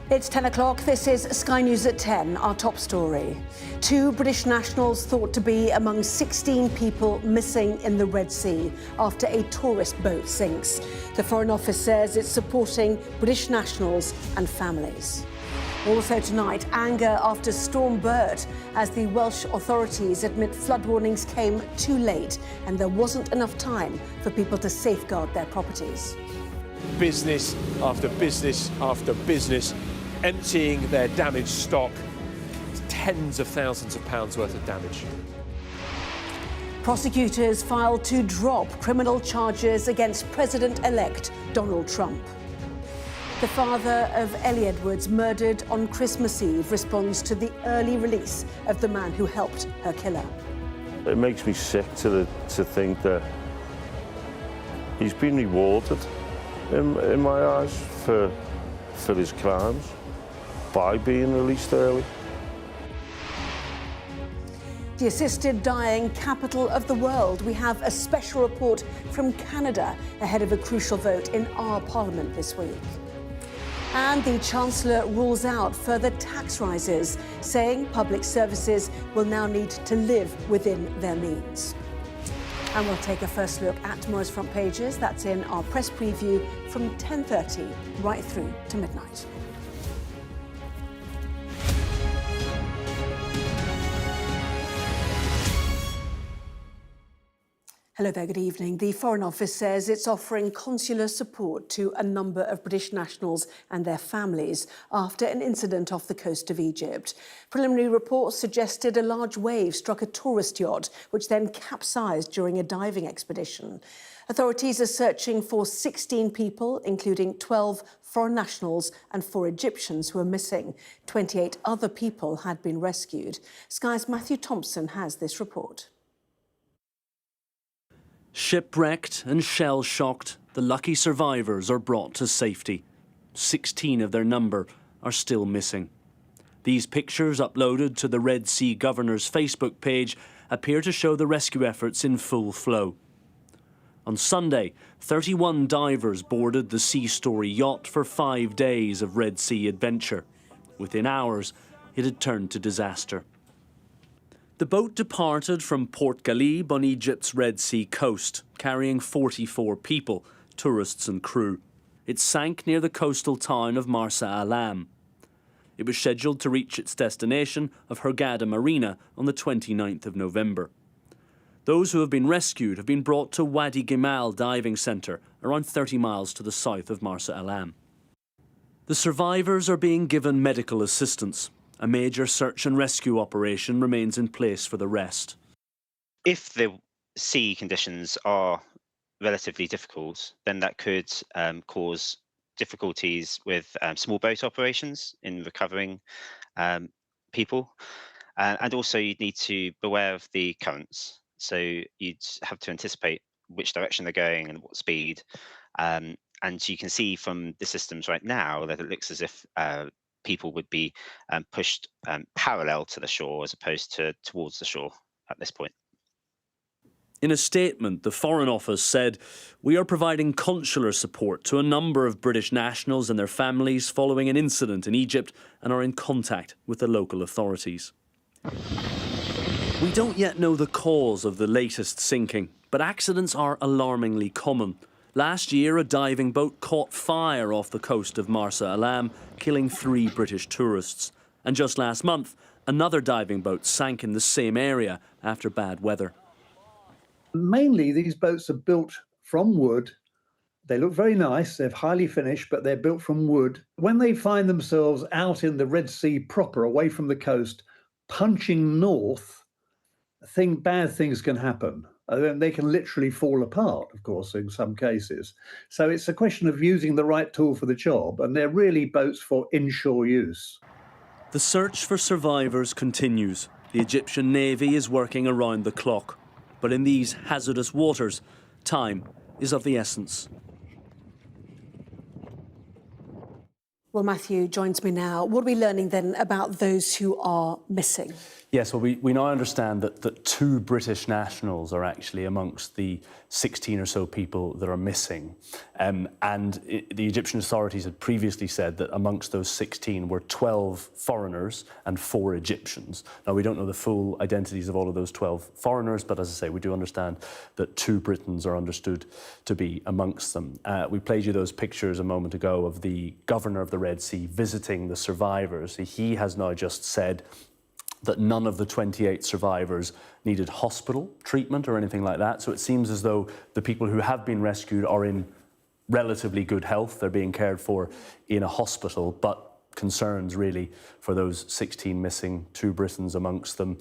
It's 10 o'clock. This is Sky News at 10, our top story. 2 British nationals thought to be among 16 people missing in the Red Sea after a tourist boat sinks. The Foreign Office says it's supporting British nationals and families. Also tonight, anger after Storm Bert as the Welsh authorities admit flood warnings came too late and there wasn't enough time for people to safeguard their properties. Business after business after business emptying their damaged stock. Tens of thousands of pounds worth of damage. Prosecutors filed to drop criminal charges against President-elect Donald Trump. The father of Ellie Edwards, murdered on Christmas Eve, responds to the early release of the man who helped her killer. It makes me sick to think that he's been rewarded in my eyes for his crimes by being released early. The assisted dying capital of the world. We have a special report from Canada ahead of a crucial vote in our parliament this week. And the Chancellor rules out further tax rises, saying public services will now need to live within their means. And we'll take a first look at tomorrow's front pages. That's in our press preview from 10:30 right through to midnight. Hello there, good evening. The Foreign Office says it's offering consular support to a number of British nationals and their families after an incident off the coast of Egypt. Preliminary reports suggested a large wave struck a tourist yacht, which then capsized during a diving expedition. Authorities are searching for 16 people, including 12 foreign nationals and 4 Egyptians who are missing. 28 other people had been rescued. Sky's Matthew Thompson has this report. Shipwrecked and shell-shocked, the lucky survivors are brought to safety. 16 of their number are still missing. These pictures, uploaded to the Red Sea Governor's Facebook page, appear to show the rescue efforts in full flow. On Sunday, 31 divers boarded the Sea Story yacht for 5 days of Red Sea adventure. Within hours, it had turned to disaster. The boat departed from Port Ghalib on Egypt's Red Sea coast, carrying 44 people, tourists and crew. It sank near the coastal town of Marsa Alam. It was scheduled to reach its destination of Hurghada Marina on the 29th of November. Those who have been rescued have been brought to Wadi Gimal diving centre, around 30 miles to the south of Marsa Alam. The survivors are being given medical assistance. A major search and rescue operation remains in place for the rest. If the sea conditions are relatively difficult, then that could cause difficulties with small boat operations in recovering people. And also you'd need to beware of the currents. So you'd have to anticipate which direction they're going and what speed. And you can see from the systems right now that it looks as if people would be pushed parallel to the shore as opposed to towards the shore at this point. In a statement, the Foreign Office said, "We are providing consular support to a number of British nationals and their families following an incident in Egypt and are in contact with the local authorities." We don't yet know the cause of the latest sinking, but accidents are alarmingly common. Last year, a diving boat caught fire off the coast of Marsa Alam, killing 3 British tourists. And just last month, another diving boat sank in the same area after bad weather. Mainly, these boats are built from wood. They look very nice, they're highly finished, but they're built from wood. When they find themselves out in the Red Sea proper, away from the coast, punching north, bad things can happen. They can literally fall apart, of course, in some cases. So it's a question of using the right tool for the job, and they're really boats for inshore use. The search for survivors continues. The Egyptian Navy is working around the clock. But in these hazardous waters, time is of the essence. Well, Matthew joins me now. What are we learning then about those who are missing? Yes, well, we now understand that 2 British nationals are actually amongst the 16 or so people that are missing. The Egyptian authorities had previously said that amongst those 16 were 12 foreigners and 4 Egyptians. Now, we don't know the full identities of all of those 12 foreigners, but as I say, we do understand that 2 Britons are understood to be amongst them. We played you those pictures a moment ago of the governor of the Red Sea visiting the survivors. He has now just said that none of the 28 survivors needed hospital treatment or anything like that. So it seems as though the people who have been rescued are in relatively good health. They're being cared for in a hospital, but concerns really for those 16 missing, 2 Britons amongst them.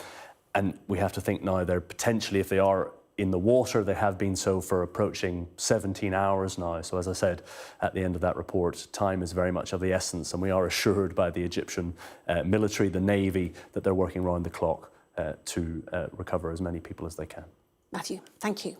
And we have to think now they're potentially, if they are in the water, they have been so for approaching 17 hours now. So as I said, at the end of that report, time is very much of the essence, and we are assured by the Egyptian military, the Navy, that they're working round the clock to recover as many people as they can. Matthew, thank you.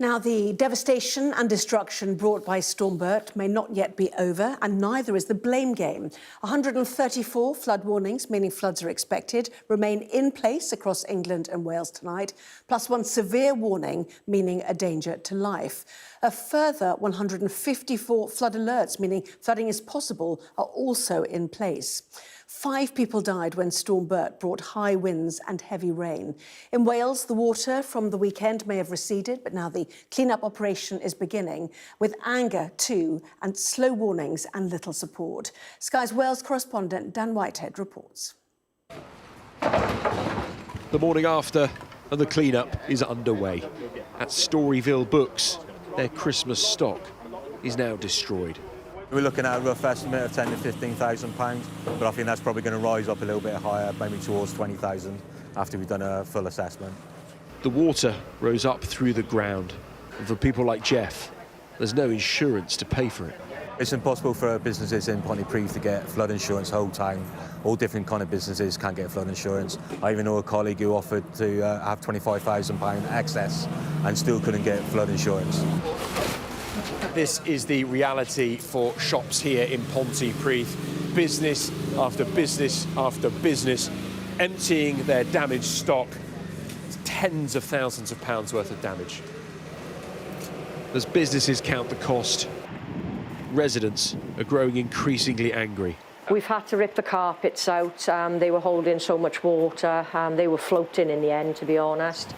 Now, the devastation and destruction brought by Storm Bert may not yet be over, and neither is the blame game. 134 flood warnings, meaning floods are expected, remain in place across England and Wales tonight, plus 1 severe warning, meaning a danger to life. A further 154 flood alerts, meaning flooding is possible, are also in place. 5 people died when Storm Bert brought high winds and heavy rain. In Wales, the water from the weekend may have receded, but now the clean-up operation is beginning, with anger too, and slow warnings and little support. Sky's Wales correspondent Dan Whitehead reports. The morning after, and the clean-up is underway. At Storyville Books, their Christmas stock is now destroyed. We're looking at a rough estimate of £10,000 to £15,000, but I think that's probably going to rise up a little bit higher, maybe towards 20,000 after we've done a full assessment. The water rose up through the ground, and for people like Jeff, there's no insurance to pay for it. It's impossible for businesses in Pontypridd to get flood insurance whole time. All different kind of businesses can't get flood insurance. I even know a colleague who offered to have £25,000 excess and still couldn't get flood insurance. This is the reality for shops here in Pontypridd. Business after business after business emptying their damaged stock. Tens of thousands of pounds worth of damage. As businesses count the cost, residents are growing increasingly angry. We've had to rip the carpets out. They were holding so much water. They were floating in the end, to be honest.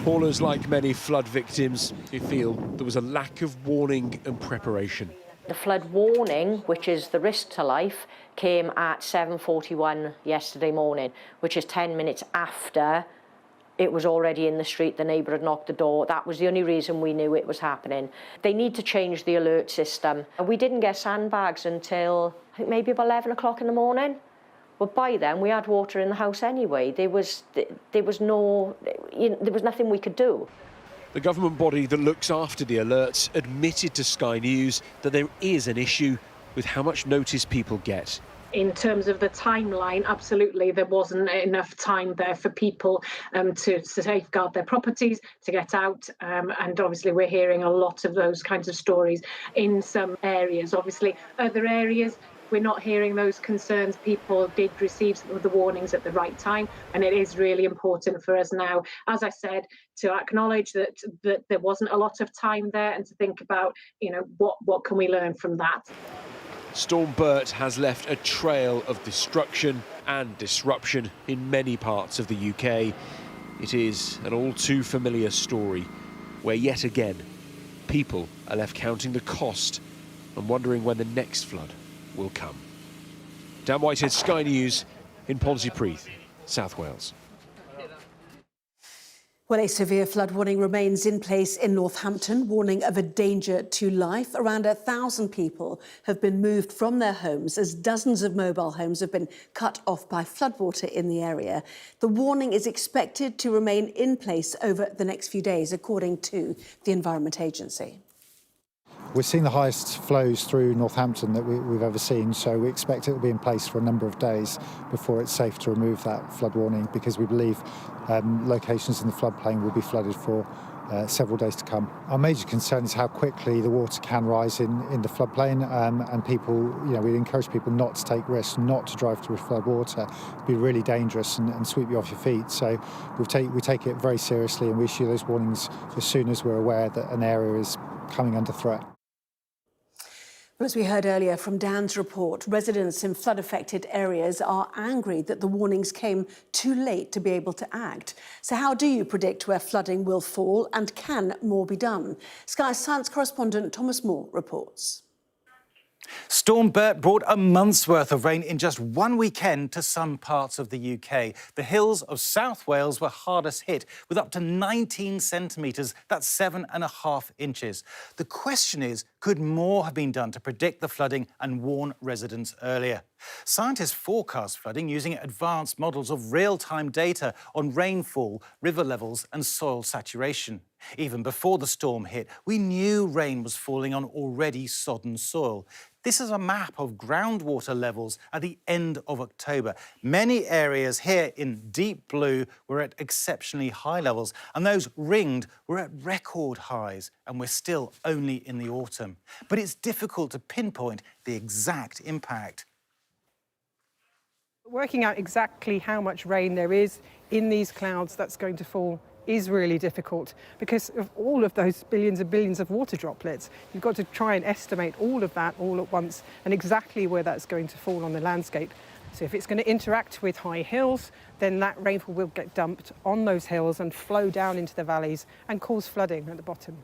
Haulers, like many flood victims, who feel there was a lack of warning and preparation. The flood warning, which is the risk to life, came at 7:41 yesterday morning, which is 10 minutes after it was already in the street. The neighbour had knocked the door. That was the only reason we knew it was happening. They need to change the alert system. We didn't get sandbags until I think maybe about 11 o'clock in the morning. But by then we had water in the house anyway. There was nothing we could do. The government body that looks after the alerts admitted to Sky News that there is an issue with how much notice people get. In terms of the timeline, absolutely, there wasn't enough time there for people to safeguard their properties, to get out. And obviously, we're hearing a lot of those kinds of stories in some areas. Obviously, other areas, we're not hearing those concerns. People did receive some of the warnings at the right time. And it is really important for us now, as I said, to acknowledge that there wasn't a lot of time there and to think about, what can we learn from that? Storm Bert has left a trail of destruction and disruption in many parts of the UK. It is an all too familiar story where yet again people are left counting the cost and wondering when the next flood will come. Dan Whitehead, Sky News in Pontypridd, South Wales. Well, a severe flood warning remains in place in Northampton, warning of a danger to life. Around 1,000 people have been moved from their homes as dozens of mobile homes have been cut off by floodwater in the area. The warning is expected to remain in place over the next few days, according to the Environment Agency. We're seeing the highest flows through Northampton that we've ever seen, so we expect it will be in place for a number of days before it's safe to remove that flood warning, because we believe locations in the floodplain will be flooded for several days to come. Our major concern is how quickly the water can rise in the floodplain, and people, we encourage people not to take risks, not to drive through flood water. It'd be really dangerous and sweep you off your feet. So we take it very seriously, and we issue those warnings as soon as we're aware that an area is coming under threat. Well, as we heard earlier from Dan's report, residents in flood-affected areas are angry that the warnings came too late to be able to act. So how do you predict where flooding will fall, and can more be done? Sky Science correspondent Thomas Moore reports. Storm Bert brought a month's worth of rain in just one weekend to some parts of the UK. The hills of South Wales were hardest hit, with up to 19 centimetres, that's 7.5 inches. The question is, could more have been done to predict the flooding and warn residents earlier? Scientists forecast flooding using advanced models of real-time data on rainfall, river levels and soil saturation. Even before the storm hit, we knew rain was falling on already sodden soil. This is a map of groundwater levels at the end of October. Many areas here in deep blue were at exceptionally high levels, and those ringed were at record highs, and we're still only in the autumn. But it's difficult to pinpoint the exact impact. Working out exactly how much rain there is in these clouds that's going to fall is really difficult because of all of those billions and billions of water droplets. You've got to try and estimate all of that all at once and exactly where that's going to fall on the landscape. So if it's going to interact with high hills, then that rainfall will get dumped on those hills and flow down into the valleys and cause flooding at the bottom.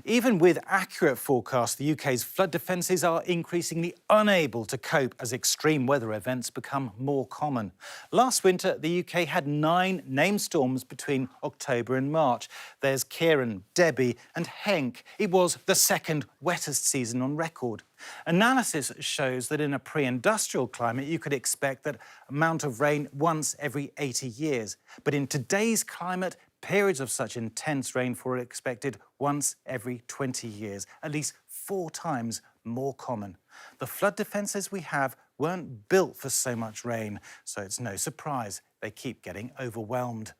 Even with accurate forecasts, the UK's flood defences are increasingly unable to cope as extreme weather events become more common. Last winter, the UK had 9 named storms between October and March. There's Kieran, Debbie and Henk. It was the second wettest season on record. Analysis shows that in a pre-industrial climate, you could expect that amount of rain once every 80 years. But in today's climate, periods of such intense rainfall are expected once every 20 years, at least 4 times more common. The flood defences we have weren't built for so much rain, so it's no surprise they keep getting overwhelmed.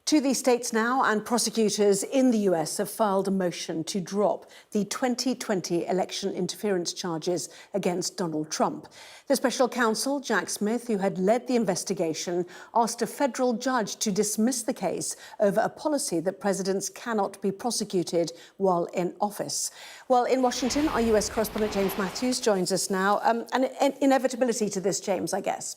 To these states now, and prosecutors in the US have filed a motion to drop the 2020 election interference charges against Donald Trump. The special counsel, Jack Smith, who had led the investigation, asked a federal judge to dismiss the case over a policy that presidents cannot be prosecuted while in office. Well, in Washington, our US correspondent James Matthews joins us now. An inevitability to this, James, I guess.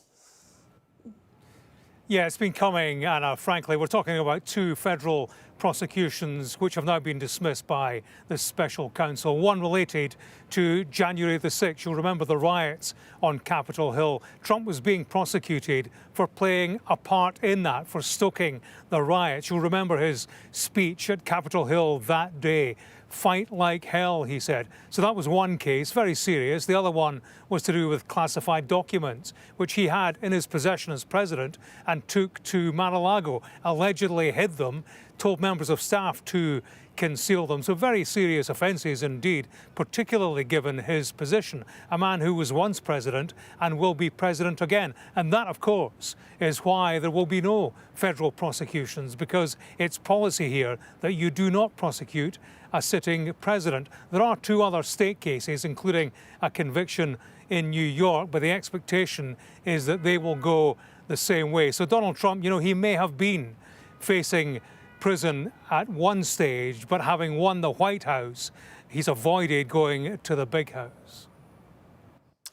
Yeah, it's been coming, Anna, frankly. We're talking about 2 federal prosecutions which have now been dismissed by the special counsel. One related to January the 6th. You'll remember the riots on Capitol Hill. Trump was being prosecuted for playing a part in that, for stoking the riots. You'll remember his speech at Capitol Hill that day. Fight like hell, he said. So that was one case, very serious. The other one was to do with classified documents, which he had in his possession as president and took to Mar-a-Lago, allegedly hid them, told members of staff to conceal them. So very serious offences indeed, particularly given his position. A man who was once president and will be president again. And that, of course, is why there will be no federal prosecutions, because it's policy here that you do not prosecute a sitting president. There are 2 other state cases, including a conviction in New York, but the expectation is that they will go the same way. So Donald Trump, he may have been facing prison at one stage, but having won the White House, he's avoided going to the big house.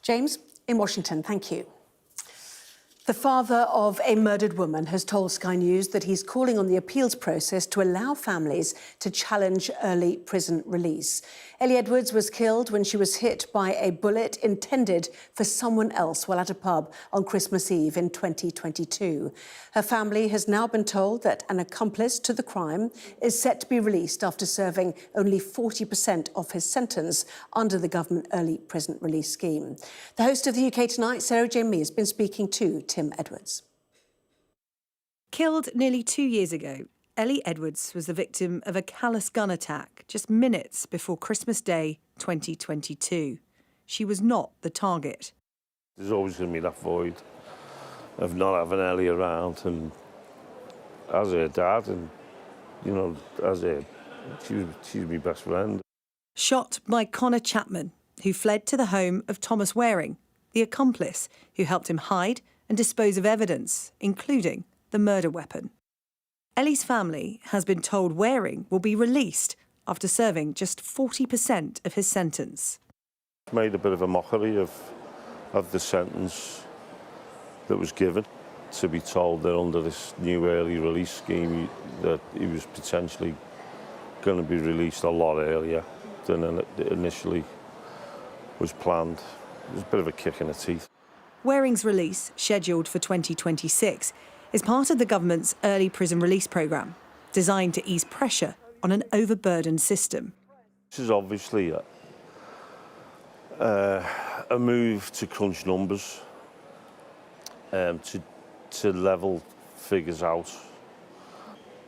James, in Washington, thank you. The father of a murdered woman has told Sky News that he's calling on the appeals process to allow families to challenge early prison release. Ellie Edwards was killed when she was hit by a bullet intended for someone else while at a pub on Christmas Eve in 2022. Her family has now been told that an accomplice to the crime is set to be released after serving only 40% of his sentence under the government early prison release scheme. The host of the UK Tonight, Sarah Jane Mee, has been speaking to Tim Edwards. Killed nearly 2 years ago, Ellie Edwards was the victim of a callous gun attack just minutes before Christmas Day 2022. She was not the target. There's always going to be that void of not having Ellie around, and as her dad, and you know, she's my best friend. Shot by Connor Chapman, who fled to the home of Thomas Waring, the accomplice who helped him hide and dispose of evidence, including the murder weapon. Ellie's family has been told Waring will be released after serving just 40% of his sentence. Made a bit of a mockery of the sentence that was given, to be told that under this new early release scheme that he was potentially going to be released a lot earlier than initially was planned. It was a bit of a kick in the teeth. Waring's release, scheduled for 2026, is part of the government's early prison release programme, designed to ease pressure on an overburdened system. This is obviously a move to crunch numbers, to level figures out.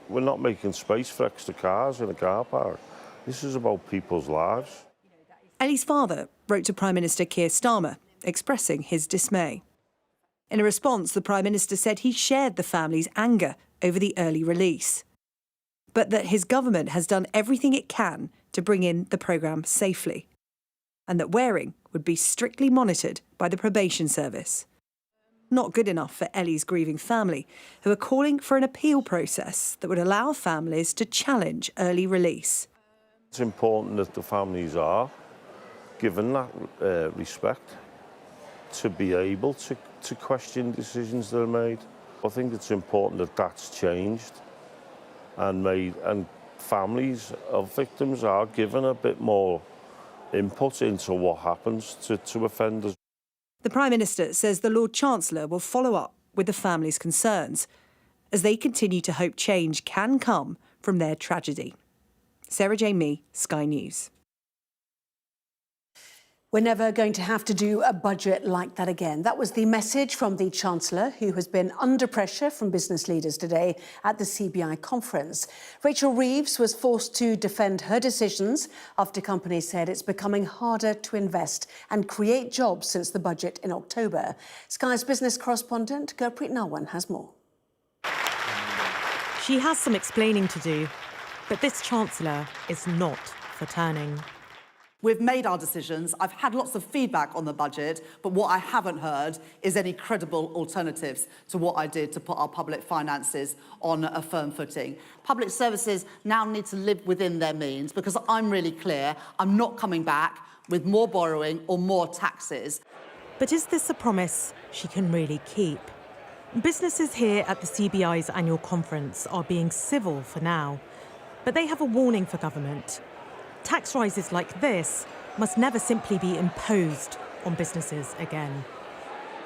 We're not making space for extra cars in a car park. This is about people's lives. Ellie's father wrote to Prime Minister Keir Starmer, expressing his dismay. In a response, the Prime Minister said he shared the family's anger over the early release, but that his government has done everything it can to bring in the programme safely, and that Waring would be strictly monitored by the probation service. Not good enough for Ellie's grieving family, who are calling for an appeal process that would allow families to challenge early release. It's important that the families are given that respect to be able to question decisions that are made. I think it's important that that's changed and families of victims are given a bit more input into what happens to offenders. The Prime Minister says the Lord Chancellor will follow up with the families' concerns as they continue to hope change can come from their tragedy. Sarah Jane Mee, Sky News. We're never going to have to do a budget like that again. That was the message from the Chancellor, who has been under pressure from business leaders today at the CBI conference. Rachel Reeves was forced to defend her decisions after companies said it's becoming harder to invest and create jobs since the budget in October. Sky's business correspondent Gurpreet Narwan has more. She has some explaining to do, but this Chancellor is not for turning. We've made our decisions. I've had lots of feedback on the budget, but what I haven't heard is any credible alternatives to what I did to put our public finances on a firm footing. Public services now need to live within their means, because I'm really clear I'm not coming back with more borrowing or more taxes. But is this a promise she can really keep? Businesses here at the CBI's annual conference are being civil for now, but they have a warning for government. Tax rises like this must never simply be imposed on businesses again.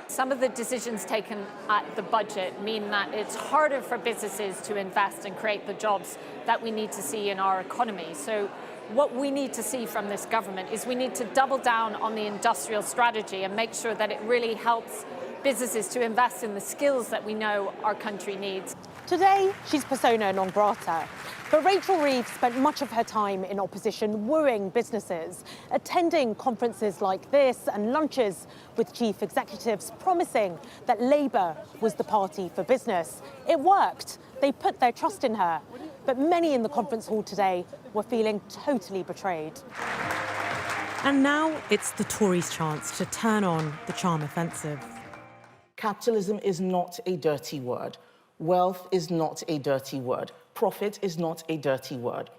Some of the decisions taken at the budget mean that it's harder for businesses to invest and create the jobs that we need to see in our economy. So what we need to see from this government is we need to double down on the industrial strategy and make sure that it really helps businesses to invest in the skills that we know our country needs. Today, she's persona non grata. But Rachel Reeves spent much of her time in opposition wooing businesses, attending conferences like this and lunches with chief executives promising that Labour was the party for business. It worked. They put their trust in her. But many in the conference hall today were feeling totally betrayed. And now it's the Tories' chance to turn on the charm offensive. Capitalism is not a dirty word. Wealth is not a dirty word. Profit is not a dirty word.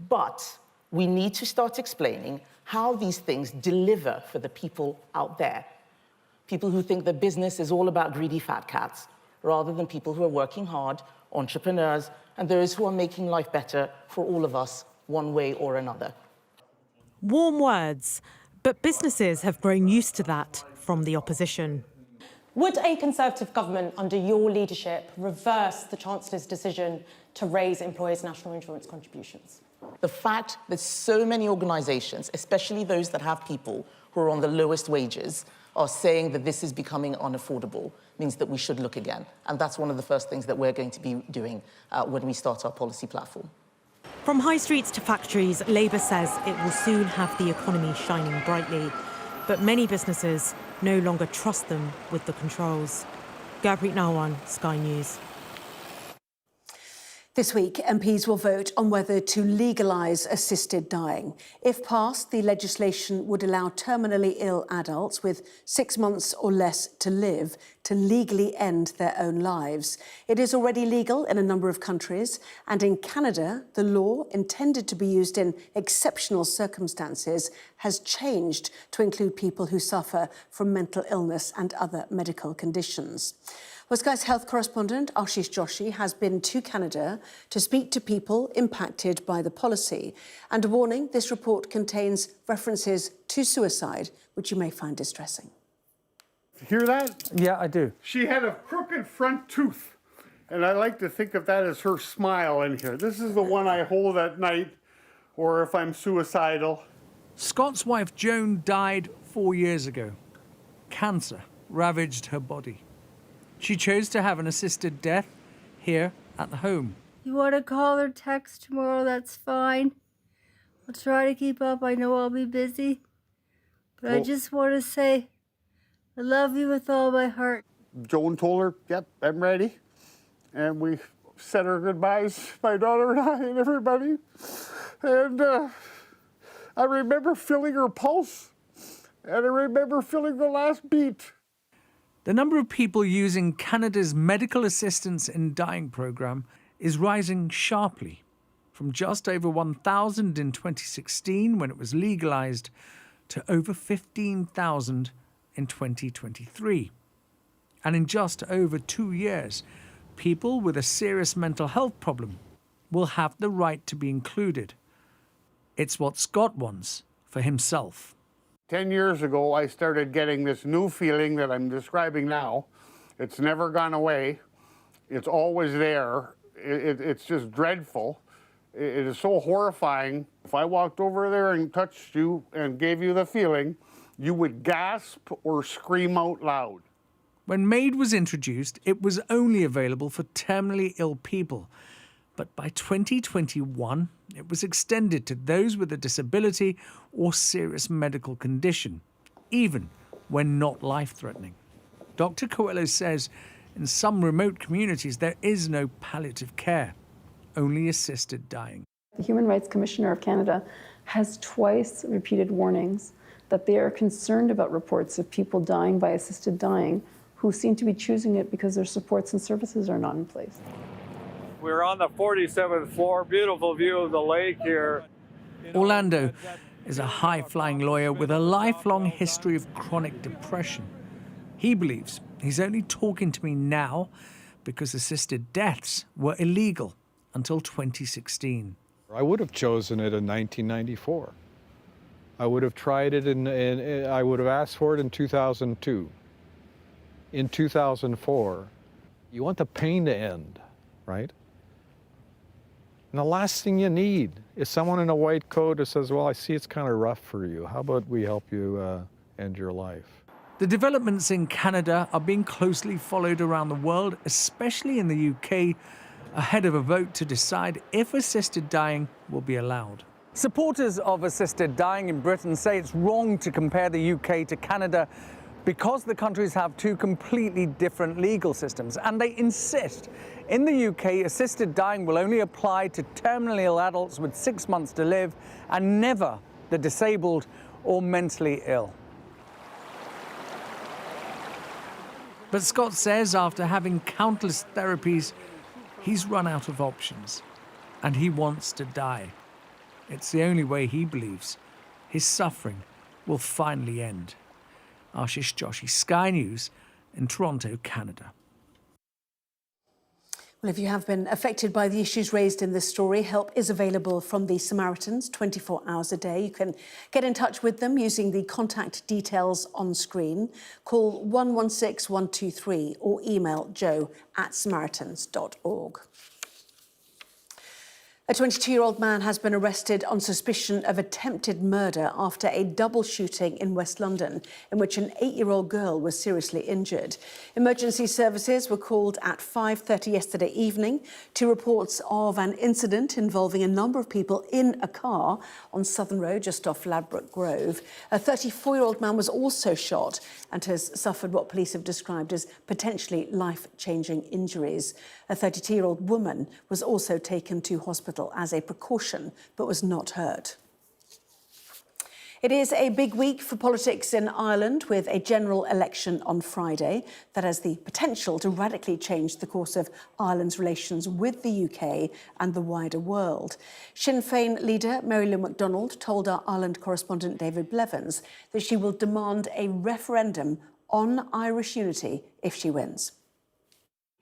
But we need to start explaining how these things deliver for the people out there. People who think that business is all about greedy fat cats, rather than people who are working hard, entrepreneurs, and those who are making life better for all of us, one way or another. Warm words, but businesses have grown used to that from the opposition. Would a Conservative government under your leadership reverse the Chancellor's decision to raise employers' national insurance contributions? The fact that so many organisations, especially those that have people who are on the lowest wages, are saying that this is becoming unaffordable means that we should look again. And that's one of the first things that we're going to be doing when we start our policy platform. From high streets to factories, Labour says it will soon have the economy shining brightly. But many businesses no longer trust them with the controls. Gurpreet Narwan, Sky News. This week, MPs will vote on whether to legalise assisted dying. If passed, the legislation would allow terminally ill adults with 6 months or less to live to legally end their own lives. It is already legal in a number of countries, and in Canada, the law, intended to be used in exceptional circumstances, has changed to include people who suffer from mental illness and other medical conditions. Well, Sky's health correspondent Ashish Joshi has been to Canada to speak to people impacted by the policy. And a warning, this report contains references to suicide, which you may find distressing. Hear that? Yeah, I do. She had a crooked front tooth, and I like to think of that as her smile in here. This is the one I hold at night, or if I'm suicidal. Scott's wife Joan died 4 years ago. Cancer ravaged her body. She chose to have an assisted death here at the home. You want to call or text tomorrow, that's fine. I'll try to keep up. I know I'll be busy. But I just want to say I love you with all my heart. Joan told her, yep, I'm ready. And we said our goodbyes, my daughter and I and everybody. And I remember feeling her pulse. And I remember feeling the last beat. The number of people using Canada's Medical Assistance in Dying programme is rising sharply, from just over 1,000 in 2016 when it was legalised to over 15,000 in 2023. And in just over 2 years, people with a serious mental health problem will have the right to be included. It's what Scott wants for himself. 10 years ago, I started getting this new feeling that I'm describing now. It's never gone away. It's always there. It's just dreadful. It is so horrifying. If I walked over there and touched you and gave you the feeling, you would gasp or scream out loud. When MAID was introduced, it was only available for terminally ill people. But by 2021, it was extended to those with a disability or serious medical condition, even when not life-threatening. Dr. Coelho says in some remote communities there is no palliative care, only assisted dying. The Human Rights Commissioner of Canada has twice repeated warnings that they are concerned about reports of people dying by assisted dying who seem to be choosing it because their supports and services are not in place. We're on the 47th floor, beautiful view of the lake here. Orlando is a high-flying lawyer with a lifelong history of chronic depression. He believes he's only talking to me now because assisted deaths were illegal until 2016. I would have chosen it in 1994. I would have tried it I would have asked for it in 2002. In 2004, you want the pain to end, right? And the last thing you need is someone in a white coat who says, well, I see it's kind of rough for you. How about we help you end your life? The developments in Canada are being closely followed around the world, especially in the UK, ahead of a vote to decide if assisted dying will be allowed. Supporters of assisted dying in Britain say it's wrong to compare the UK to Canada because the countries have two completely different legal systems, and they insist in the UK assisted dying will only apply to terminally ill adults with 6 months to live and never the disabled or mentally ill. But Scott says after having countless therapies, he's run out of options and he wants to die. It's the only way he believes his suffering will finally end. Ashish Joshi, Sky News in Toronto, Canada. Well, if you have been affected by the issues raised in this story, help is available from the Samaritans 24 hours a day. You can get in touch with them using the contact details on screen. Call 116 123 or email joe@samaritans.org. A 22-year-old man has been arrested on suspicion of attempted murder after a double shooting in West London, in which an 8-year-old girl was seriously injured. Emergency services were called at 5:30 yesterday evening to reports of an incident involving a number of people in a car on Southern Road just off Ladbroke Grove. A 34-year-old man was also shot and has suffered what police have described as potentially life-changing injuries. A 32-year-old woman was also taken to hospital as a precaution, but was not hurt. It is a big week for politics in Ireland, with a general election on Friday that has the potential to radically change the course of Ireland's relations with the UK and the wider world. Sinn Féin leader Mary Lou McDonald told our Ireland correspondent David Blevins that she will demand a referendum on Irish unity if she wins.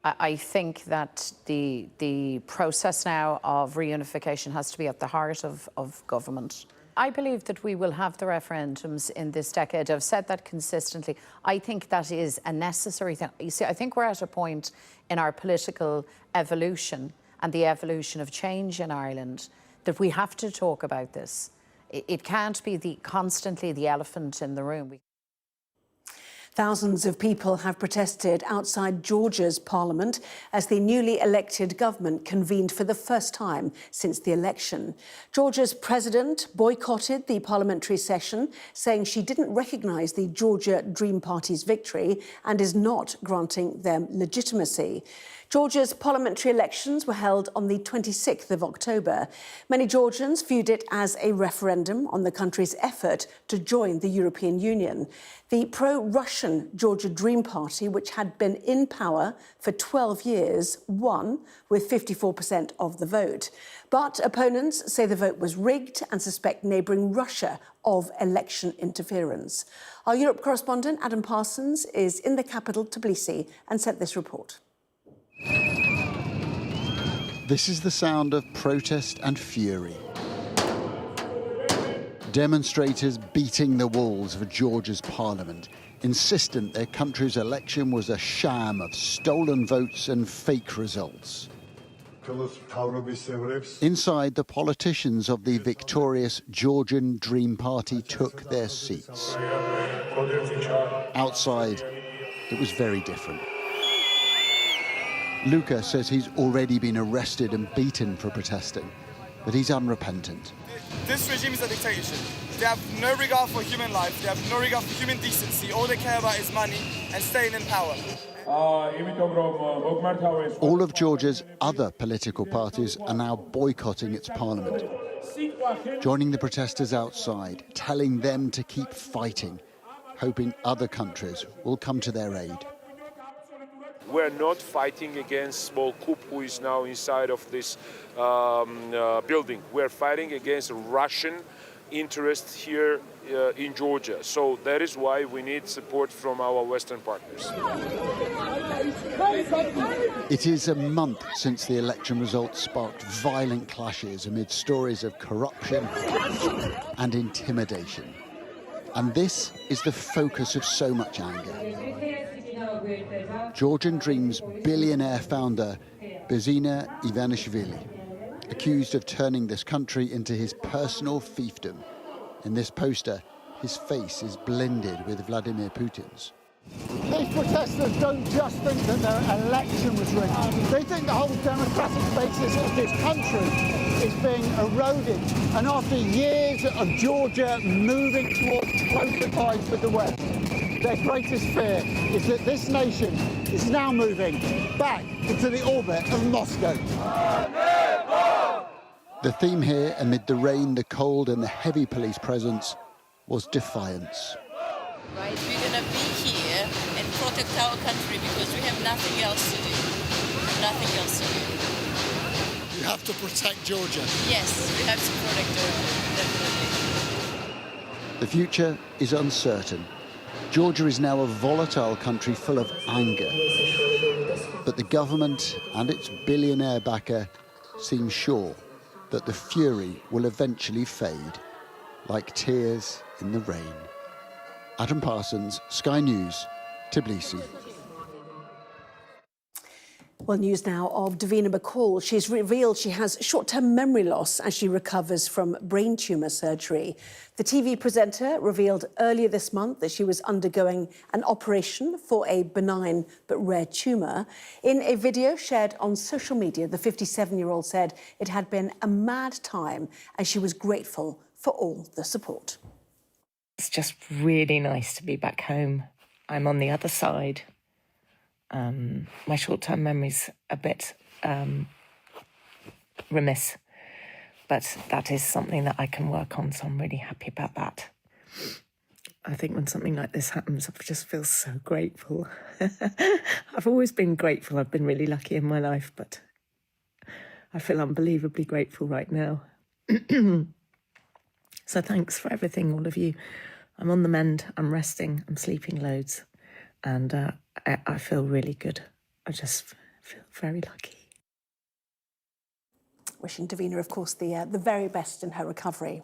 I think that the process now of reunification has to be at the heart of government. I believe that we will have the referendums in this decade. I've said that consistently. I think that is a necessary thing. You see, I think we're at a point in our political evolution and the evolution of change in Ireland that we have to talk about this. It can't be constantly the elephant in the room. Thousands of people have protested outside Georgia's parliament as the newly elected government convened for the first time since the election. Georgia's president boycotted the parliamentary session, saying she didn't recognise the Georgia Dream Party's victory and is not granting them legitimacy. Georgia's parliamentary elections were held on the 26th of October. Many Georgians viewed it as a referendum on the country's effort to join the European Union. The pro-Russian Georgia Dream Party, which had been in power for 12 years, won with 54% of the vote. But opponents say the vote was rigged and suspect neighbouring Russia of election interference. Our Europe correspondent, Adam Parsons, is in the capital, Tbilisi, and sent this report. This is the sound of protest and fury. Demonstrators beating the walls of Georgia's parliament, insistent their country's election was a sham of stolen votes and fake results. Inside, the politicians of the victorious Georgian Dream Party took their seats. Outside, it was very different. Luka says he's already been arrested and beaten for protesting, but he's unrepentant. This regime is a dictatorship. They have no regard for human life, they have no regard for human decency. All they care about is money and staying in power. All of Georgia's other political parties are now boycotting its parliament, joining the protesters outside, telling them to keep fighting, hoping other countries will come to their aid. We're not fighting against small coup who is now inside of this building. We're fighting against Russian interests here in Georgia. So that is why we need support from our Western partners. It is a month since the election results sparked violent clashes amid stories of corruption and intimidation. And this is the focus of so much anger. Georgian Dream's billionaire founder, Bezina Ivanishvili, accused of turning this country into his personal fiefdom. In this poster, his face is blended with Vladimir Putin's. These protesters don't just think that their election was rigged. They think the whole democratic basis of this country is being eroded. And after years of Georgia moving towards closer ties with the West, their greatest fear is that this nation is now moving back into the orbit of Moscow. The theme here, amid the rain, the cold and the heavy police presence, was defiance. Right, we're going to be here and protect our country because we have nothing else to do. Nothing else to do. You have to protect Georgia. Yes, we have to protect Georgia, definitely. The future is uncertain. Georgia is now a volatile country full of anger. But the government and its billionaire backer seem sure that the fury will eventually fade, like tears in the rain. Adam Parsons, Sky News, Tbilisi. Well, news now of Davina McCall. She's revealed she has short-term memory loss as she recovers from brain tumour surgery. The TV presenter revealed earlier this month that she was undergoing an operation for a benign but rare tumour. In a video shared on social media, the 57-year-old said it had been a mad time and she was grateful for all the support. It's just really nice to be back home. I'm on the other side. My short-term memory's a bit remiss, but that is something that I can work on, so I'm really happy about that. I think when something like this happens, I just feel so grateful. I've always been grateful. I've been really lucky in my life, but I feel unbelievably grateful right now. So thanks for everything, all of you. I'm on the mend, I'm resting, I'm sleeping loads, and I feel really good. I just feel very lucky. Wishing Davina, of course, the very best in her recovery.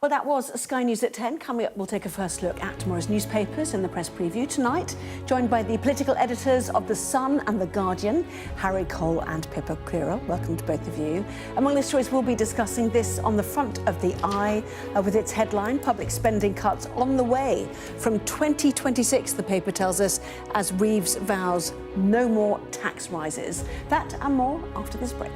Well, that was Sky News at 10. Coming up, we'll take a first look at tomorrow's newspapers in the press preview tonight, joined by the political editors of The Sun and The Guardian, Harry Cole and Pippa Clearer. Welcome to both of you. Among the stories, we'll be discussing this on the front of the Eye, with its headline, Public Spending Cuts on the Way from 2026, the paper tells us, as Reeves vows no more tax rises. That and more after this break.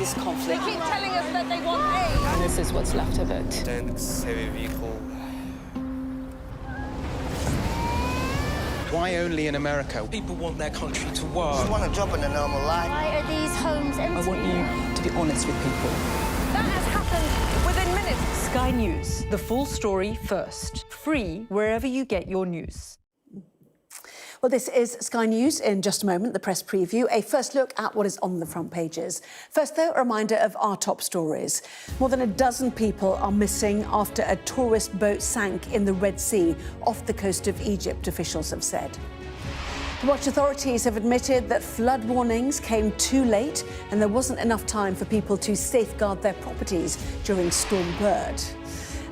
this conflict. They keep telling us that they want aid. And this is what's left of it. Dense, heavy vehicle. Why only in America? People want their country to work. You want a job in a normal life. Why are these homes empty? I want you to be honest with people. That has happened within minutes. Sky News, the full story first. Free wherever you get your news. Well, this is Sky News. In just a moment, the press preview, a first look at what is on the front pages. First, though, a reminder of our top stories. More than a dozen people are missing after a tourist boat sank in the Red Sea off the coast of Egypt, officials have said. The Welsh authorities have admitted that flood warnings came too late and there wasn't enough time for people to safeguard their properties during Storm Bert.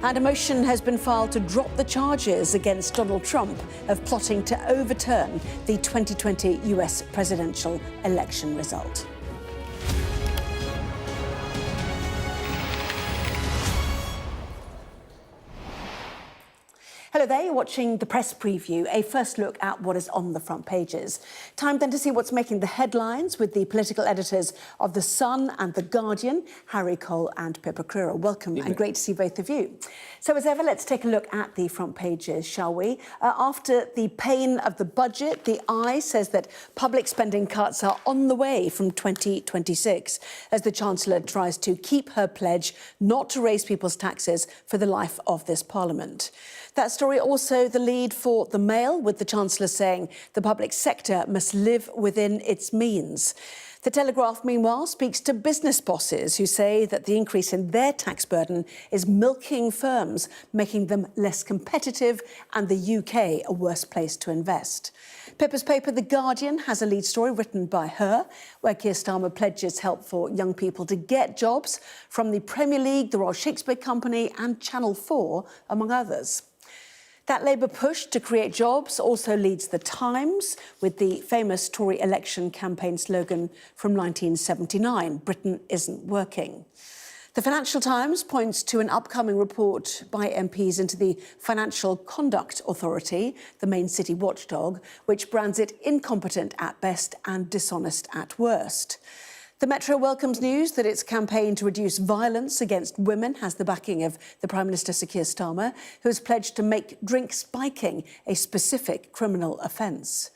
And a motion has been filed to drop the charges against Donald Trump of plotting to overturn the 2020 US presidential election result. Hello there, you're watching the press preview, a first look at what is on the front pages. Time then to see what's making the headlines with the political editors of The Sun and The Guardian, Harry Cole and Pippa Crerar. Welcome and great to see both of you. So as ever, let's take a look at the front pages, shall we? After the pain of the budget, the Eye says that public spending cuts are on the way from 2026 as the Chancellor tries to keep her pledge not to raise people's taxes for the life of this Parliament. That story also the lead for the Mail, with the Chancellor saying the public sector must live within its means. The Telegraph, meanwhile, speaks to business bosses who say that the increase in their tax burden is milking firms, making them less competitive and the UK a worse place to invest. Pippa's paper, The Guardian, has a lead story written by her, where Keir Starmer pledges help for young people to get jobs from the Premier League, the Royal Shakespeare Company and Channel 4, among others. That Labour push to create jobs also leads The Times with the famous Tory election campaign slogan from 1979, Britain isn't working. The Financial Times points to an upcoming report by MPs into the Financial Conduct Authority, the main city watchdog, which brands it incompetent at best and dishonest at worst. The Metro welcomes news that its campaign to reduce violence against women has the backing of the Prime Minister, Sir Keir Starmer, who has pledged to make drink spiking a specific criminal offence.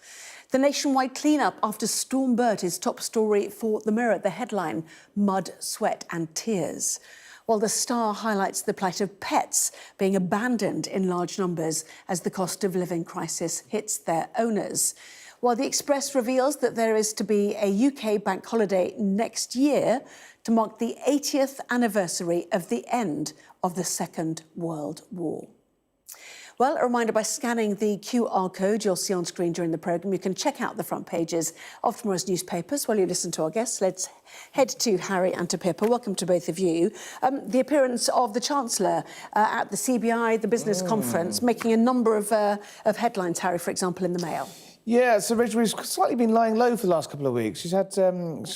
The nationwide clean-up after Storm Bert is top story for The Mirror, the headline, Mud, Sweat and Tears. While the Star highlights the plight of pets being abandoned in large numbers as the cost of living crisis hits their owners. While the Express reveals that there is to be a UK bank holiday next year to mark the 80th anniversary of the end of the Second World War. Well, a reminder, by scanning the QR code you'll see on screen during the programme, you can check out the front pages of tomorrow's newspapers while you listen to our guests. Let's head to Harry and to Pippa. Welcome to both of you. The appearance of the Chancellor at the CBI, the business conference, making a number of headlines, Harry, for example, in the Mail. Yeah, so Rachel's slightly been lying low for the last couple of weeks. She's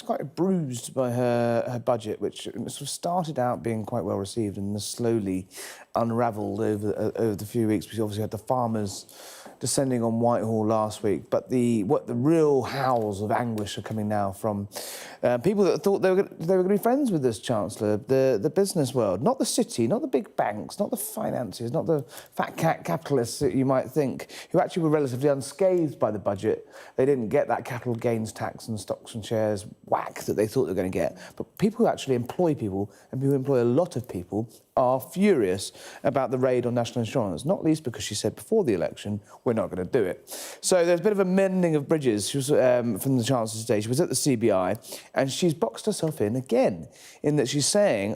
quite bruised by her budget, which sort of started out being quite well received and has slowly unravelled over the few weeks. We obviously had the farmers descending on Whitehall last week, but the real howls of anguish are coming now from people that thought they were going to be friends with this Chancellor, the business world, not the city, not the big banks, not the finances, not the fat cat capitalists that you might think, who actually were relatively unscathed by the budget. They didn't get that capital gains tax and stocks and shares whack that they thought they were going to get. But people who actually employ people, and who employ a lot of people, are furious about the raid on national insurance, not least because she said before the election, we're not going to do it. So there's a bit of a mending of bridges. She was, from the Chancellor today. She was at the CBI, and she's boxed herself in again, in that she's saying,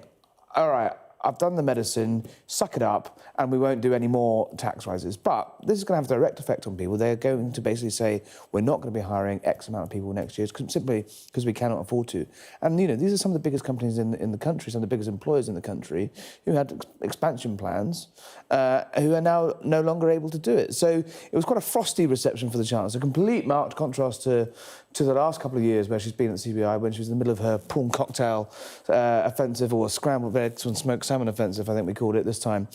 all right, I've done the medicine, suck it up, and we won't do any more tax rises. But this is going to have a direct effect on people. They're going to basically say, we're not going to be hiring X amount of people next year, simply because we cannot afford to. And, you know, these are some of the biggest companies in the country, some of the biggest employers in the country, who had expansion plans, who are now no longer able to do it. So it was quite a frosty reception for the Chancellor, a complete marked contrast to the last couple of years where she's been at the CBI, when she was in the middle of her prawn cocktail offensive, or scrambled eggs and smoked salmon offensive, I think we called it this time,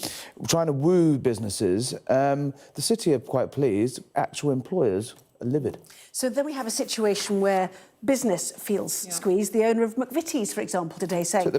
trying to woo businesses. The city are quite pleased. Actual employers are livid. So then we have a situation where business feels squeezed. The owner of McVitie's, for example, today saying,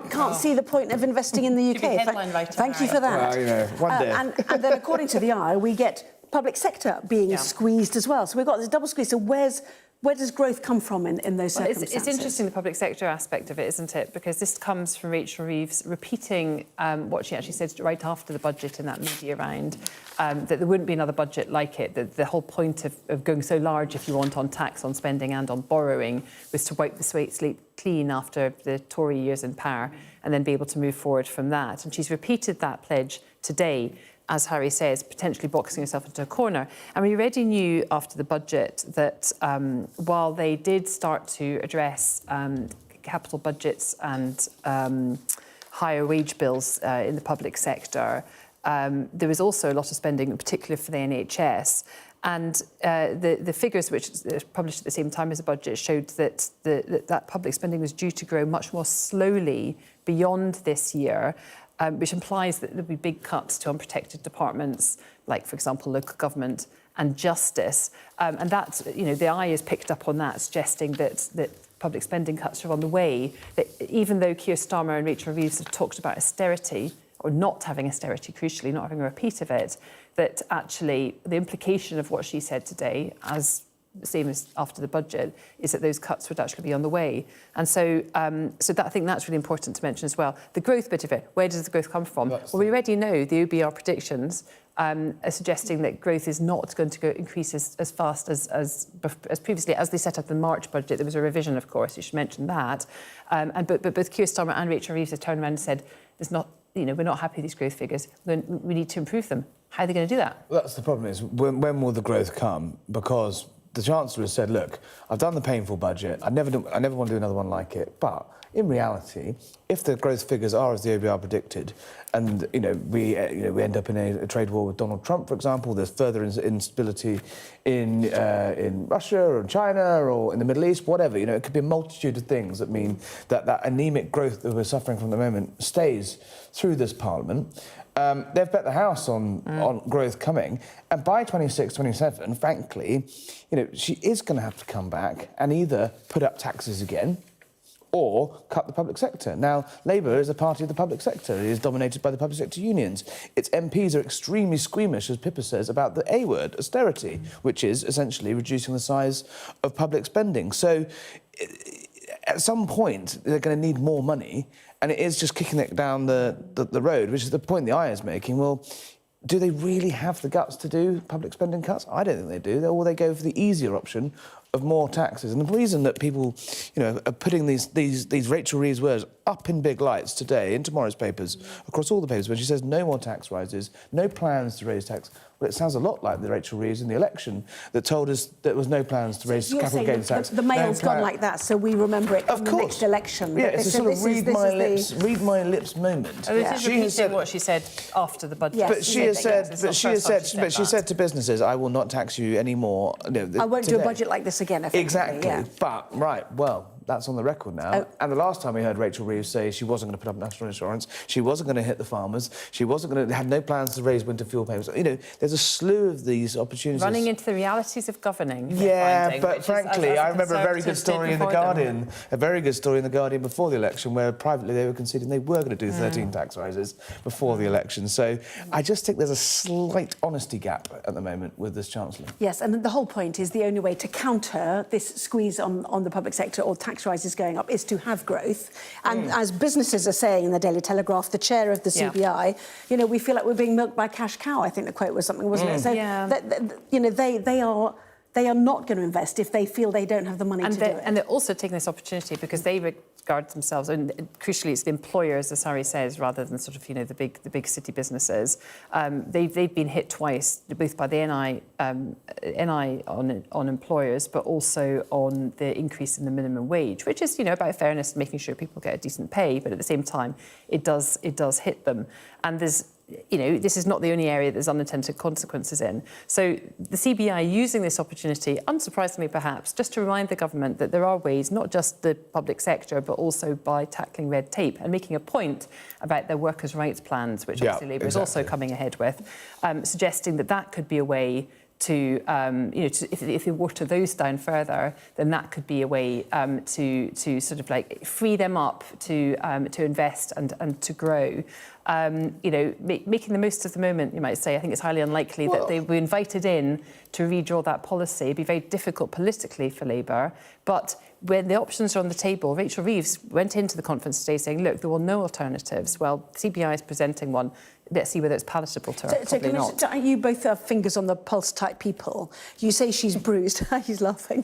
can't see the point of investing in the UK. Thank you for that. Well, you know, one day. And then, according to the Eye, we get public sector being squeezed as well. So we've got this double squeeze. So where does growth come from in those circumstances? It's interesting, the public sector aspect of it, isn't it? Because this comes from Rachel Reeves repeating what she actually said right after the budget in that media round, that there wouldn't be another budget like it, that the whole point of going so large, if you want, on tax, on spending and on borrowing was to wipe the slate clean after the Tory years in power and then be able to move forward from that. And she's repeated that pledge today, as Harry says, potentially boxing herself into a corner. And we already knew after the budget that while they did start to address capital budgets and higher wage bills in the public sector, there was also a lot of spending, in particular for the NHS. And the figures which were published at the same time as the budget showed that that public spending was due to grow much more slowly beyond this year, which implies that there'll be big cuts to unprotected departments, like, for example, local government and justice. And that's, the eye is picked up on that, suggesting that public spending cuts are on the way, that even though Keir Starmer and Rachel Reeves have talked about austerity, or not having austerity, crucially, not having a repeat of it, that actually the implication of what she said today, as the same as after the budget, is that those cuts would actually be on the way. And so that, I think that's really important to mention as well. The growth bit of it, where does the growth come from? Well, we already know the OBR predictions are suggesting that growth is not going to increase as fast as previously. As they set up the March budget, there was a revision, of course, you should mention that. But both Keir Starmer and Rachel Reeves have turned around and said, there's not, we're not happy with these growth figures. We need to improve them. How are they going to do that? Well, that's the problem, is when will the growth come? Because the Chancellor has said, look, I've done the painful budget, I never want to do another one like it. But in reality, if the growth figures are as the OBR predicted, and we end up in a trade war with Donald Trump, for example, there's further instability in Russia or in China or in the Middle East, whatever, it could be a multitude of things that mean that anemic growth that we're suffering from at the moment stays through this Parliament. They've bet the house on growth coming, and by 26, 27, frankly, she is going to have to come back and either put up taxes again or cut the public sector. Now, Labour is a party of the public sector. It is dominated by the public sector unions. Its MPs are extremely squeamish, as Pippa says, about the A word, austerity, which is essentially reducing the size of public spending. So, at some point, they're going to need more money, and it is just kicking it down the road, which is the point the eye is making. Well, do they really have the guts to do public spending cuts? I don't think they do. Or they go for the easier option of more taxes. And the reason that people, are putting these Rachel Reeves words up in big lights today in tomorrow's papers, across all the papers, when she says no more tax rises, no plans to raise tax. Well, it sounds a lot like the Rachel Reeves in the election that told us there was no plans to raise capital gains tax. The mail's gone like that, so we remember it in the next election. Yeah, it's a sort of read my lips moment. She has said what she said after the budget. Yes, she said to businesses, I will not tax you anymore. I won't do a budget like this again. Exactly. Yeah. But well, that's on the record now. And the last time we heard Rachel Reeves say she wasn't going to put up national insurance, she wasn't going to hit the farmers, she wasn't going to had no plans to raise winter fuel payments. There's a slew of these opportunities. Running into the realities of governing. Yeah, but frankly, I remember a very good story in The Guardian. A very good story in The Guardian before the election, where privately they were conceding they were going to do 13 tax rises before the election. So I just think there's a slight honesty gap at the moment with this Chancellor. Yes, and the whole point is the only way to counter this squeeze on the public sector or tax rises going up is to have growth. And as businesses are saying in the Daily Telegraph, the chair of the CBI, we feel like we're being milked by a cash cow. I think the quote was something, wasn't it? So, they are not going to invest if they feel they don't have the money to do it. And they're also taking this opportunity because they regard themselves, and crucially it's the employers, as Harry says, rather than sort of, the big city businesses. They've been hit twice, both by the NI on employers, but also on the increase in the minimum wage, which is, about fairness and making sure people get a decent pay, but at the same time, it does hit them. And there's this is not the only area there's unintended consequences in. So the CBI using this opportunity, unsurprisingly perhaps, just to remind the government that there are ways, not just the public sector, but also by tackling red tape and making a point about their workers' rights plans, which obviously Labour is also coming ahead with, suggesting that could be a way to, if they water those down further, then that could be a way to sort of free them up to invest and to grow. making the most of the moment, you might say. I think it's highly unlikely that they were invited in to redraw that policy. It'd be very difficult politically for Labour. But when the options are on the table, Rachel Reeves went into the conference today saying, look, there were no alternatives. Well, CBI is presenting one. Let's see whether it's palatable to her. Probably not. Are you both fingers on the pulse type people? You say she's bruised. He's laughing.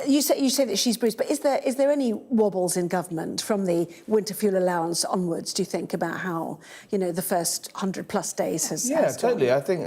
You say that she's bruised, but is there any wobbles in government from the winter fuel allowance onwards? Do you think about how the first 100+ days has? Yeah, totally. I think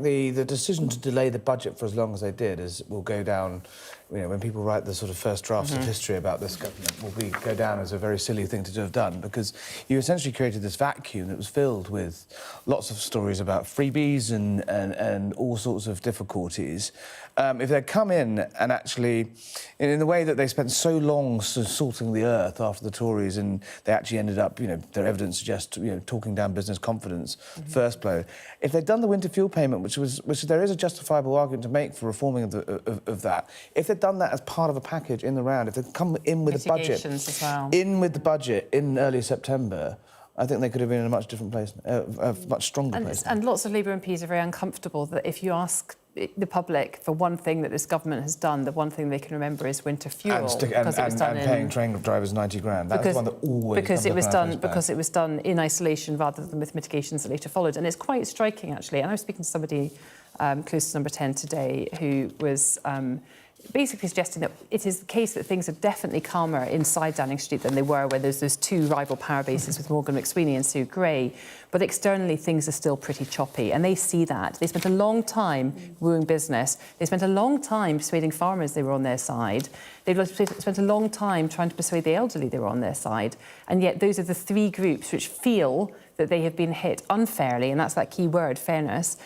the decision to delay the budget for as long as they did will go down. When people write the sort of first drafts of history about this government, will go down as a very silly thing to have done, because you essentially created this vacuum that was filled with lots of stories about freebies and all sorts of difficulties. If they'd come in and actually, in the way that they spent so long salting the earth after the Tories, and they actually ended up, their evidence suggests, talking down business confidence, first blow. If they'd done the winter fuel payment, which there is a justifiable argument to make for reforming of that, if they'd done that as part of a package in the round, if they'd come in with the budget, as well. in with the budget in early September, I think they could have been in a much different place, a much stronger place. And lots of Labour MPs are very uncomfortable that if you ask the public for one thing that this government has done, the one thing they can remember is winter fuel. And paying train drivers 90 grand. That was the one that always because it was done in isolation rather than with mitigations that later followed. And it's quite striking, actually. And I was speaking to somebody close to number 10 today who was basically suggesting that it is the case that things are definitely calmer inside Downing Street than they were where there's those two rival power bases with Morgan McSweeney and Sue Gray. But externally, things are still pretty choppy, and they see that. They spent a long time wooing business. They spent a long time persuading farmers they were on their side. They've spent a long time trying to persuade the elderly they were on their side. And yet those are the three groups which feel that they have been hit unfairly, and that's that key word, fairness,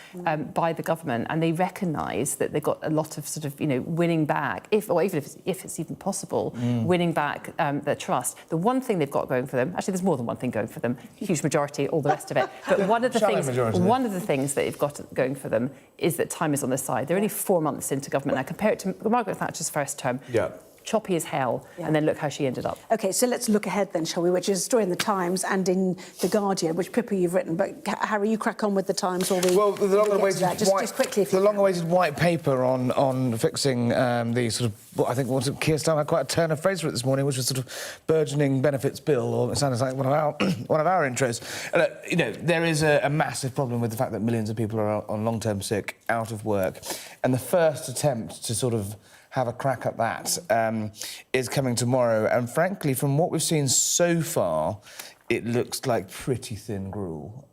by the government. And they recognise that they've got a lot of sort of, winning back, even if it's even possible, winning back their trust. The one thing they've got going for them, actually there's more than one thing going for them, huge majority, all the rest of it. But one of the things that they've got going for them is that time is on their side. They're only 4 months into government now, compared to Margaret Thatcher's first term. Yeah. Choppy as hell, and then look how she ended up. OK, so let's look ahead then, shall we, which is a story in the Times and in The Guardian, which, Pippa, you've written. But, Harry, you crack on with the Times or Well, the long-awaited long-awaited white paper on fixing the sort of, I think Keir Starmer had quite a turn of phrase for it this morning, which was sort of burgeoning benefits bill, or it sounds like one of our intros. There is a massive problem with the fact that millions of people are on long-term sick, out of work, and the first attempt to sort of have a crack at that is coming tomorrow. And frankly, from what we've seen so far, it looks like pretty thin gruel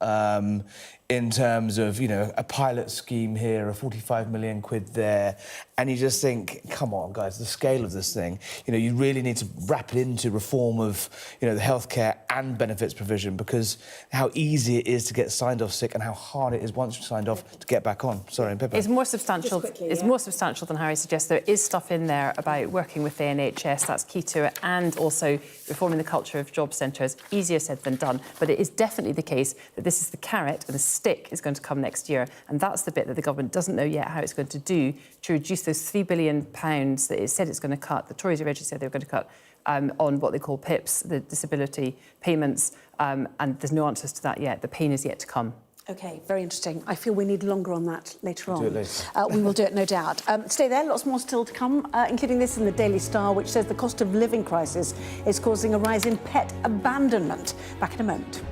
in terms of, a pilot scheme here, a 45 million quid there. And you just think, come on, guys, the scale of this thing. You really need to wrap it into reform of, the healthcare and benefits provision, because how easy it is to get signed off sick and how hard it is once you're signed off to get back on. Sorry, Pippa. It's more substantial. It's more substantial than Harry suggests. There is stuff in there about working with the NHS. That's key to it, and also reforming the culture of job centres. Easier said than done. But it is definitely the case that this is the carrot, and the stick is going to come next year, and that's the bit that the government doesn't know yet how it's going to do to reduce those £3 billion that it said it's going to cut. The Tories already said they were going to cut on what they call PIPs, the disability payments, and there's no answers to that yet. The pain is yet to come. OK, very interesting. I feel we need longer on that later on. We'll do it later. We will do it, no doubt. Stay there, lots more still to come, including this in the Daily Star, which says the cost of living crisis is causing a rise in pet abandonment. Back in a moment.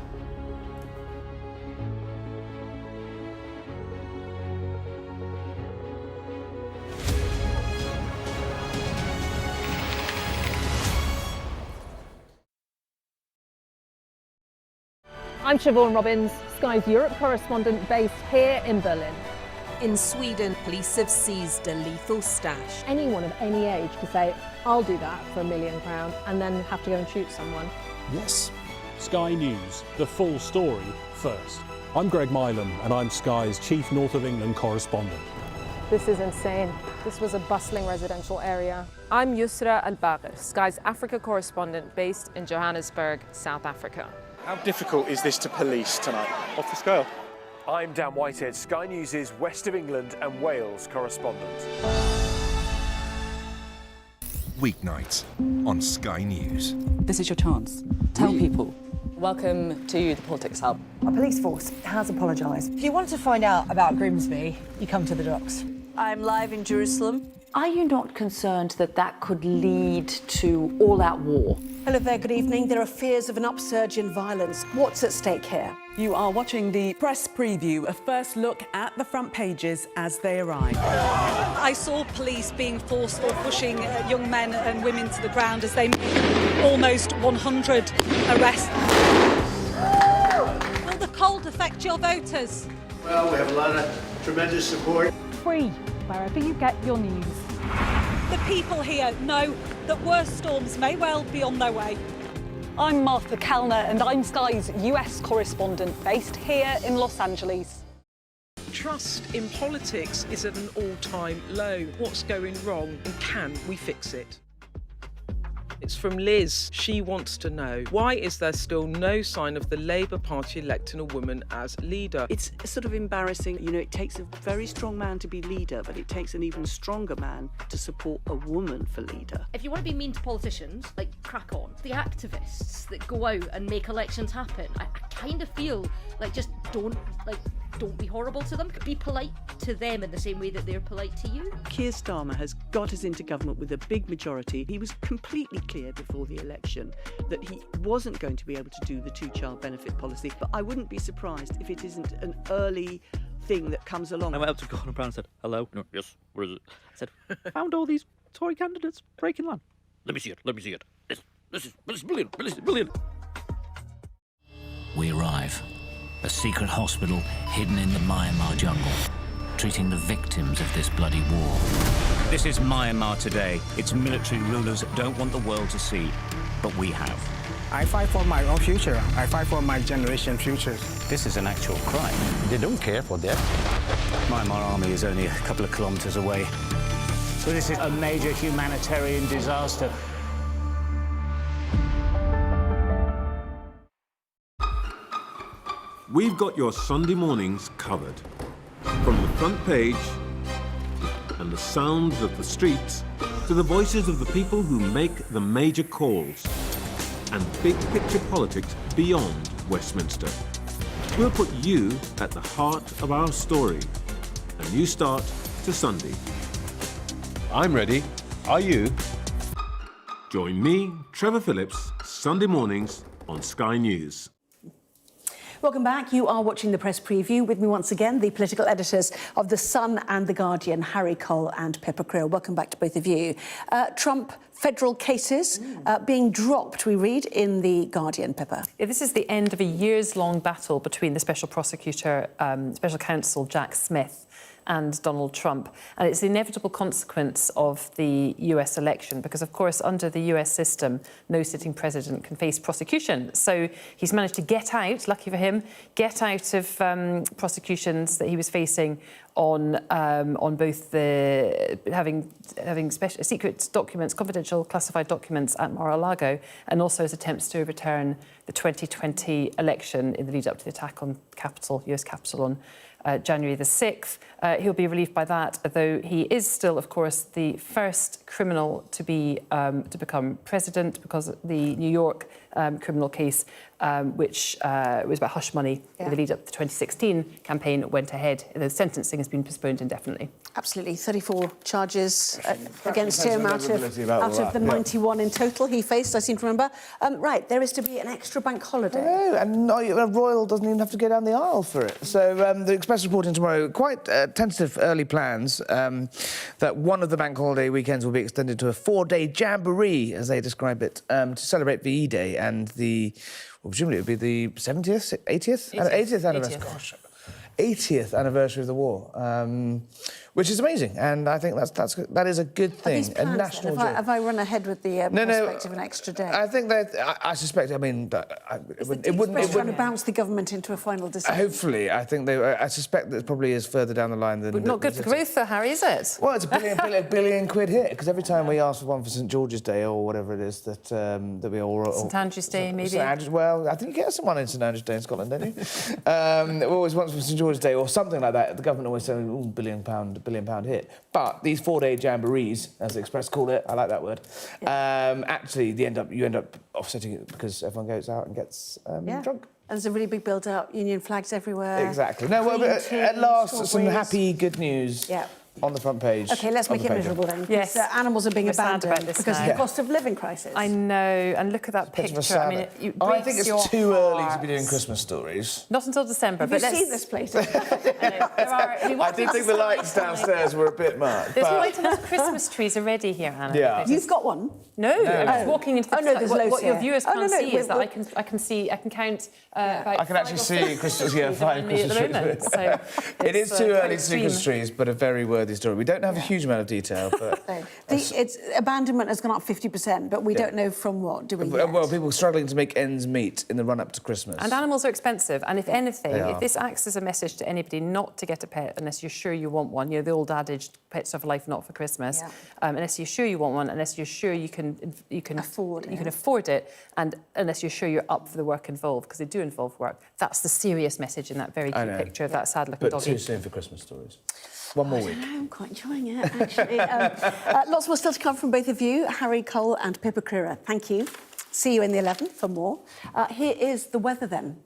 I'm Siobhan Robbins, Sky's Europe correspondent based here in Berlin. In Sweden, police have seized a lethal stash. Anyone of any age can say, I'll do that for £1 million and then have to go and shoot someone. Yes. Sky News, the full story first. I'm Greg Milam and I'm Sky's chief North of England correspondent. This is insane. This was a bustling residential area. I'm Yusra Al-Bagher, Sky's Africa correspondent based in Johannesburg, South Africa. How difficult is this to police tonight? Off the scale. I'm Dan Whitehead, Sky News' West of England and Wales correspondent. Weeknights on Sky News. This is your chance. Tell people. Welcome to the Politics Hub. Our police force has apologised. If you want to find out about Grimsby, you come to the docks. I'm live in Jerusalem. Are you not concerned that that could lead to all-out war? Hello there, good evening. There are fears of an upsurge in violence. What's at stake here? You are watching the press preview, a first look at the front pages as they arrive. I saw police being forceful, pushing young men and women to the ground as they made almost 100 arrests. Will the cold affect your voters? Well, we have a lot of tremendous support. Free, wherever you get your news. The people here know that worse storms may well be on their way. I'm Martha Kellner and I'm Sky's US correspondent based here in Los Angeles. Trust in politics is at an all-time low. What's going wrong and can we fix it? It's from Liz. She wants to know, why is there still no sign of the Labour Party electing a woman as leader? It's sort of embarrassing. You know, it takes a very strong man to be leader, but it takes an even stronger man to support a woman for leader. If you want to be mean to politicians, like, crack on. The activists that go out and make elections happen, I kind of feel like just don't be horrible to them. Be polite to them in the same way that they're polite to you. Keir Starmer has got us into government with a big majority. He was completely clear before the election that he wasn't going to be able to do the two-child benefit policy, but I wouldn't be surprised if it isn't an early thing that comes along. I went up to Gordon Brown and said, hello? No, yes, where is it? I said, found all these Tory candidates breaking land. Let me see it, let me see it. This is brilliant, brilliant. We arrive. A secret hospital hidden in the Myanmar jungle, treating the victims of this bloody war. This is Myanmar today. Its military rulers don't want the world to see, but we have. I fight for my own future. I fight for my generation's future. This is an actual crime. They don't care for that. Myanmar army is only a couple of kilometers away. So this is a major humanitarian disaster. We've got your Sunday mornings covered. From the front page and the sounds of the streets to the voices of the people who make the major calls and big picture politics beyond Westminster. We'll put you at the heart of our story. A new start to Sunday. I'm ready. Are you? Join me, Trevor Phillips, Sunday mornings on Sky News. Welcome back. You are watching the press preview. With me once again, the political editors of The Sun and The Guardian, Harry Cole and Pippa Creel. Welcome back to both of you. Trump federal cases being dropped, we read in The Guardian, Pippa. Yeah, this is the end of a years-long battle between the special prosecutor, special counsel Jack Smith and Donald Trump. And it's the inevitable consequence of the US election because, of course, under the US system, no sitting president can face prosecution. So he's managed to get out, lucky for him, get out of prosecutions that he was facing on both the having special secret documents, confidential classified documents at Mar-a-Lago, and also his attempts to overturn the 2020 election in the lead up to the attack on Capitol, US Capitol on January the 6th. He'll be relieved by that, though he is still, of course, the first criminal to become president because the New York criminal case, which was about hush money in the lead up to the 2016 campaign, went ahead. The sentencing has been postponed indefinitely. Absolutely. 34 charges against him out of the 91 in total he faced, I seem to remember. Right, there is to be an extra bank holiday. I know, and Royal doesn't even have to go down the aisle for it. So the Express reporting tomorrow, quite tentative early plans that one of the bank holiday weekends will be extended to a 4-day jamboree, as they describe it, to celebrate VE Day and presumably it would be the 70th, 80th anniversary. Gosh, 80th anniversary of the war, which is amazing, and I think that is a good thing. A national joy. Have I run ahead with the prospect of an extra day? I think that I suspect. I mean, it wouldn't trying to bounce the government into a final decision. Hopefully, I think I suspect that it probably is further down the line than. But not good for growth, though, Harry, is it? Well, it's a billion quid here because every time we ask for one for St George's Day or whatever it is that we all. St Andrew's Day, maybe. Well, I think you get someone in St Andrew's Day in Scotland, don't you? We always want for St George's Day or something like that. The government always says, £1 billion £500 billion hit. But these 4-day jamborees, as the Express call it, I like that word, actually you end up offsetting it because everyone goes out and gets drunk. And there's a really big build-up, Union flags everywhere. Exactly. No, well, at last, some happy, good news. Yeah. On the front page. OK, let's make it miserable then. Yes. Animals are being abandoned because of the now. cost of living crisis. I know, and look at that picture. I mean, I think it's too early to be doing Christmas stories. Not until December, Have you seen this place? I did think the lights downstairs were a bit much. There's quite enough Christmas trees already here, Anna. Yeah. You've got one? No, I was walking into the... there's loads what your here. viewers can't see is that we're... I can count about I can actually see Christmas, 5 Christmas trees. So it is too early to see Christmas trees, but a very worthy story. We don't have a huge amount of detail, but... It's abandonment has gone up 50%, but we don't know from what, do we yet? Well, people are struggling to make ends meet in the run-up to Christmas. And animals are expensive, and if anything, if this acts as a message to anybody not to get a pet unless you're sure you want one, the old adage, pets are for life, not for Christmas, unless you're sure you want one, unless you're sure you can afford it, and unless you're sure you're up for the work involved, because they do involve work. That's the serious message in that very cute picture of that sad-looking doggy. But too soon for Christmas stories. One more week. I'm quite enjoying it, actually. Lots more still to come from both of you, Harry Cole and Pippa Crerar. Thank you. See you in the 11 for more. Here is the weather then.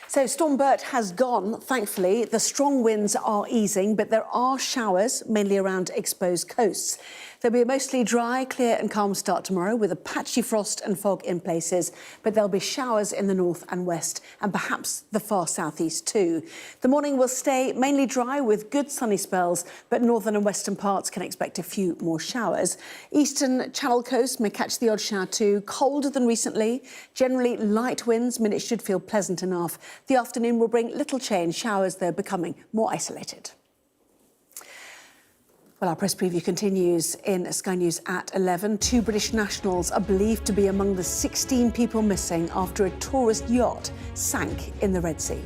So Storm Bert has gone, thankfully. The strong winds are easing, but there are showers, mainly around exposed coasts. There'll be a mostly dry, clear and calm start tomorrow with a patchy frost and fog in places, but there'll be showers in the north and west and perhaps the far southeast too. The morning will stay mainly dry with good sunny spells, but northern and western parts can expect a few more showers. Eastern Channel coast may catch the odd shower too, colder than recently. Generally light winds mean it should feel pleasant enough. The afternoon will bring little change, showers though becoming more isolated. Well, our press preview continues in Sky News at 11. 2 British nationals are believed to be among the 16 people missing after a tourist yacht sank in the Red Sea.